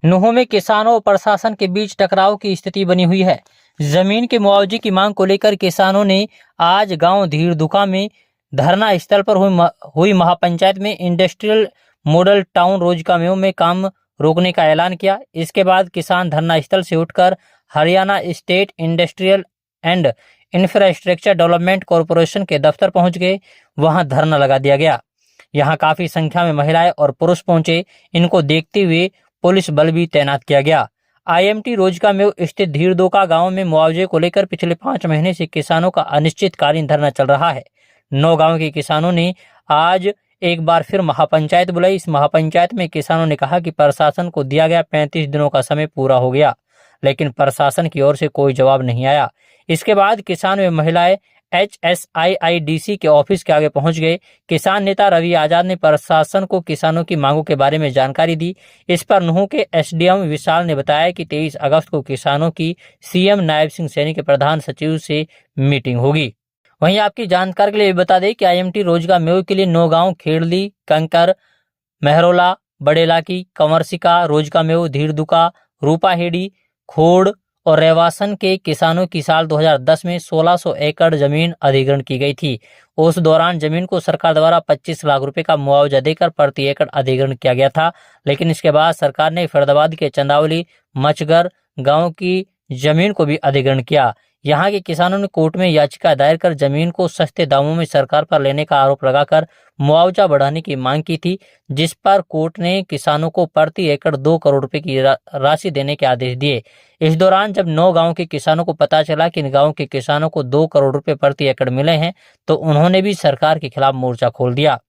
नूहों में किसानों और प्रशासन के बीच टकराव की स्थिति बनी हुई है। जमीन के मुआवजे की मांग को लेकर किसानों ने आज गांव धीरदुका में धरना स्थल पर हुई महापंचायत में इंडस्ट्रियल मॉडल टाउन रोजका मेव में काम रोकने का ऐलान किया। इसके बाद किसान धरना स्थल से उठकर Haryana state industrial and infrastructure development corporation के दफ्तर पहुंच गए। वहां धरना लगा दिया गया। यहां काफी संख्या में महिलाएं और पुरुष पहुंचे। इनको देखते हुए पुलिस बल भी तैनात किया गया। आईएमटी रोजका में स्थित धीरदोका गांव में मुआवजे को लेकर पिछले 5 महीने से किसानों का अनिश्चितकालीन धरना चल रहा है। 9 गांव के किसानों ने आज एक बार फिर महापंचायत बुलाई। इस महापंचायत में किसानों ने कहा कि प्रशासन को दिया गया 35 दिनों का समय पूरा हो गया, लेकिन प्रशासन की ओर से कोई जवाब नहीं आया। इसके बाद किसान व महिलाएं HSIIDC के ऑफिस के आगे पहुंच गए। किसान नेता रवि आजाद ने प्रशासन को किसानों की मांगों के बारे में जानकारी दी। इस पर नूंह के SDM विशाल ने बताया कि 23 अगस्त को किसानों की CM नायब सिंह सैनी के प्रधान सचिव से मीटिंग होगी। वहीं आपकी जानकारी के लिए बता दें कि IMT रोजगार मेव के लिए 9 गांव खेड़ली, कंकर, मेहरोला, बड़ेलाकी, कंवरसिका, रोजका मेव, धीरदुका, रूपाहेड़ी, खोड़ और रेवासन के किसानों की साल 2010 में 1600 एकड़ जमीन अधिग्रहण की गई थी। उस दौरान जमीन को सरकार द्वारा 25 लाख रुपए का मुआवजा देकर प्रति एकड़ अधिग्रहण किया गया था, लेकिन इसके बाद सरकार ने फरीदाबाद के चंदावली, मचगर गांव की जमीन को भी अधिग्रहण किया। यहाँ के किसानों ने कोर्ट में याचिका दायर कर जमीन को सस्ते दामों में सरकार पर लेने का आरोप लगाकर मुआवजा बढ़ाने की मांग की थी, जिस पर कोर्ट ने किसानों को प्रति एकड़ 2 करोड़ रुपए की राशि देने के आदेश दिए। इस दौरान जब 9 गांव के किसानों को पता चला कि इन गांव के किसानों को 2 करोड़ रुपए प्रति एकड़ मिले हैं, तो उन्होंने भी सरकार के खिलाफ मोर्चा खोल दिया।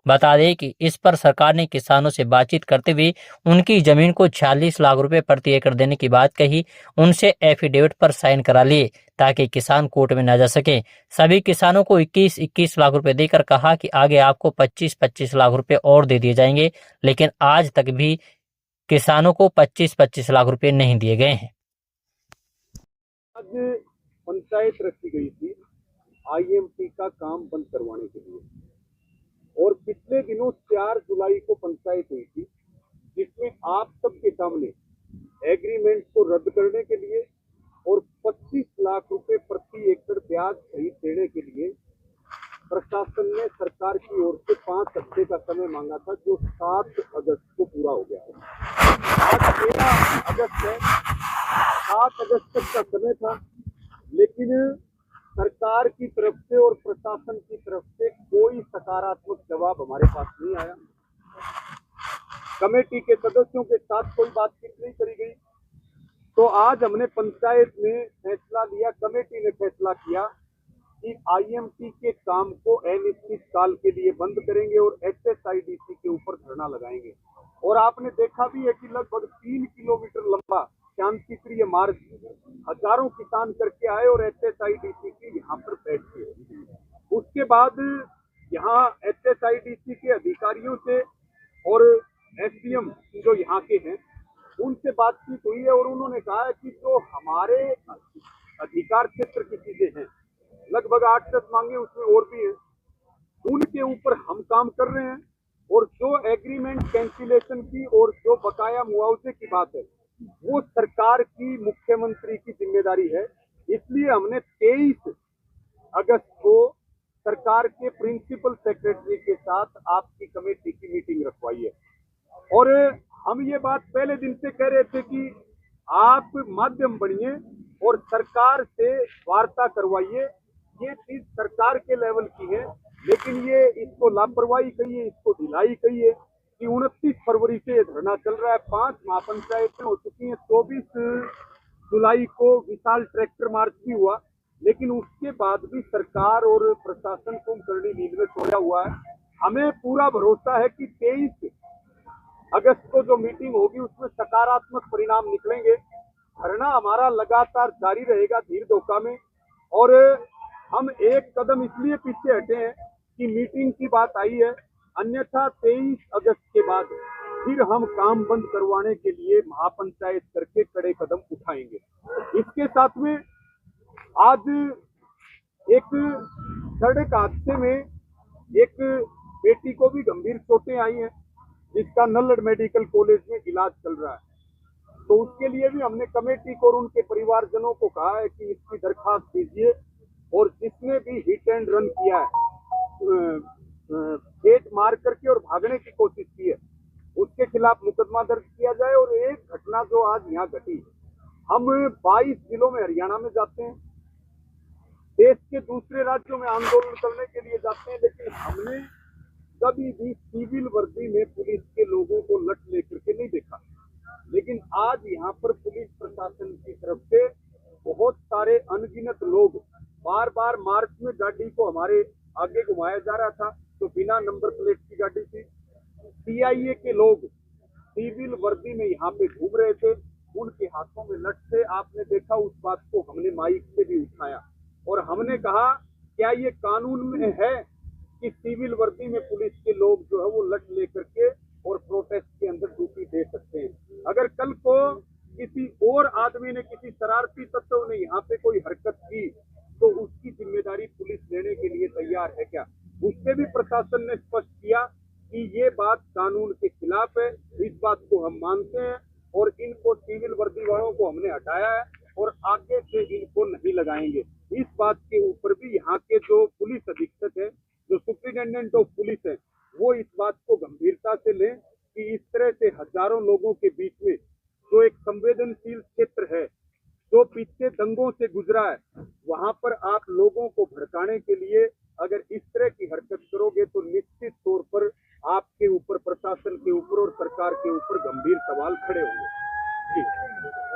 बता दें कि इस पर सरकार ने किसानों से बातचीत करते हुए उनकी जमीन को 46 लाख रुपए प्रति एकड़ देने की बात कही। उनसे एफिडेविट पर साइन करा लिए ताकि किसान कोर्ट में न जा सके। सभी किसानों को 21-21 लाख रुपए देकर कहा कि आगे आपको 25-25 लाख रुपए और दे दिए जाएंगे, लेकिन आज तक भी किसानों को 25-25 लाख रुपए नहीं दिए गए हैं। आज पंचायत रखी गई थी IMT का काम बंद करवाने के लिए, और पिछले दिनों 4 जुलाई को पंचायत हुई थी, जिसमें आप सबके सामने एग्रीमेंट को रद्द करने के लिए और 25 लाख रुपए प्रति एकड़ ब्याज सहित देने के लिए प्रशासन ने सरकार की ओर से 5 हफ्ते का समय मांगा था, जो 7 अगस्त को पूरा हो गया है। आज 13 अगस्त है, 7 अगस्त तक का समय था, लेकिन सरकार की तरफ से और प्रशासन की तरफ से कोई सकारात्मक जवाब हमारे पास नहीं आया। कमेटी के सदस्यों के साथ कोई बातचीत नहीं करी गई। तो आज हमने पंचायत में फैसला लिया, कमेटी ने फैसला किया कि IMT के काम को अनिश्चित काल के लिए बंद करेंगे और HSIDC के ऊपर धरना लगाएंगे। और आपने देखा भी है कि लगभग 3 किलोमीटर लंबा शांति प्रिय मार्च हजारों किसान करके आए और HSIDC की यहाँ पर बैठ गए। उसके बाद यहाँ HSIDC के अधिकारियों से और SDM जो यहाँ के हैं उनसे बातचीत हुई है, और उन्होंने कहा है कि जो हमारे अधिकार क्षेत्र की चीजें हैं, लगभग 8-10 मांगे उसमें और भी हैं, उनके ऊपर हम काम कर रहे हैं। और जो एग्रीमेंट कैंसिलेशन की और जो बकाया मुआवजे की बात है, वो सरकार की, मुख्यमंत्री की जिम्मेदारी है। इसलिए हमने 23 अगस्त को सरकार के प्रिंसिपल सेक्रेटरी के साथ आपकी कमेटी की मीटिंग रखवाई है। और हम ये बात पहले दिन से कह रहे थे कि आप माध्यम बनिए और सरकार से वार्ता करवाइए। ये चीज सरकार के लेवल की है, लेकिन ये इसको लापरवाही कहिए, इसको ढिलाई कहिए कि 29 फरवरी से ये धरना चल रहा है। 5 महापंचायतें हो चुकी हैं। 24 जुलाई को विशाल ट्रैक्टर मार्च भी हुआ, लेकिन उसके बाद भी सरकार और प्रशासन कुंभकर्णी नींद में सोया हुआ है। हमें पूरा भरोसा है कि 23 अगस्त को जो मीटिंग होगी उसमें सकारात्मक परिणाम निकलेंगे। धरना हमारा लगातार जारी रहेगा धीरदोका में, और हम एक कदम इसलिए पीछे हटे हैं कि मीटिंग की बात आई है, अन्यथा 23 अगस्त के बाद फिर हम काम बंद करवाने के लिए महापंचायत करके कड़े कदम उठाएंगे। इसके साथ में आज एक सड़क हादसे में एक बेटी को भी गंभीर चोटें आई हैं, जिसका नल्लड़ मेडिकल कॉलेज में इलाज चल रहा है। तो उसके लिए भी हमने कमेटी को और उनके परिवारजनों को कहा है कि इसकी दरखास्त दीजिए और जिसने भी हिट एंड रन किया है, खेत मार करके और भागने की कोशिश की है, उसके खिलाफ मुकदमा दर्ज किया जाए। और एक घटना जो आज यहाँ घटी, हम 22 जिलों में हरियाणा में जाते हैं, देश के दूसरे राज्यों में आंदोलन करने के लिए जाते हैं, लेकिन हमने कभी भी सिविल वर्दी में पुलिस के लोगों को लट लेकर के नहीं देखा। लेकिन आज यहाँ पर पुलिस प्रशासन की तरफ से बहुत सारे अनगिनत लोग, बार बार मार्च में गाड़ी को हमारे आगे घुमाया जा रहा था, तो बिना नंबर प्लेट की गाड़ी थी। सीआईए के लोग सिविल वर्दी में यहाँ पे घूम रहे थे, उनके हाथों में लठ थे। आपने देखा, उस बात को हमने माइक से भी उठाया और हमने कहा, क्या ये कानून में है कि सिविल वर्दी में पुलिस के लोग जो है वो लठ लेकर के और प्रोटेस्ट के अंदर ड्यूटी दे सकते हैं? अगर कल को किसी और आदमी ने, किसी शरारती तत्व ने यहाँ पे कोई हरकत की, तो उसकी जिम्मेदारी पुलिस लेने के लिए तैयार है क्या? उससे भी प्रशासन ने स्पष्ट किया कि ये बात कानून के खिलाफ है, इस बात को हम मानते हैं और इनको, सिविल वर्दी वालों को हमने हटाया है और आगे से इनको नहीं लगाएंगे। इस बात के ऊपर भी यहाँ के जो पुलिस अधीक्षक है, जो सुप्रिंटेंडेंट ऑफ पुलिस है, वो इस बात को गंभीरता से लें कि इस तरह से हजारों लोगों के बीच में जो एक संवेदनशील क्षेत्र है, जो पीछे दंगों से गुजरा है, वहां पर आप लोगों को भड़काने के लिए अगर इस तरह की हरकत करोगे तो निश्चित तौर पर आपके ऊपर, प्रशासन के ऊपर और सरकार के ऊपर गंभीर सवाल खड़े होंगे। जी।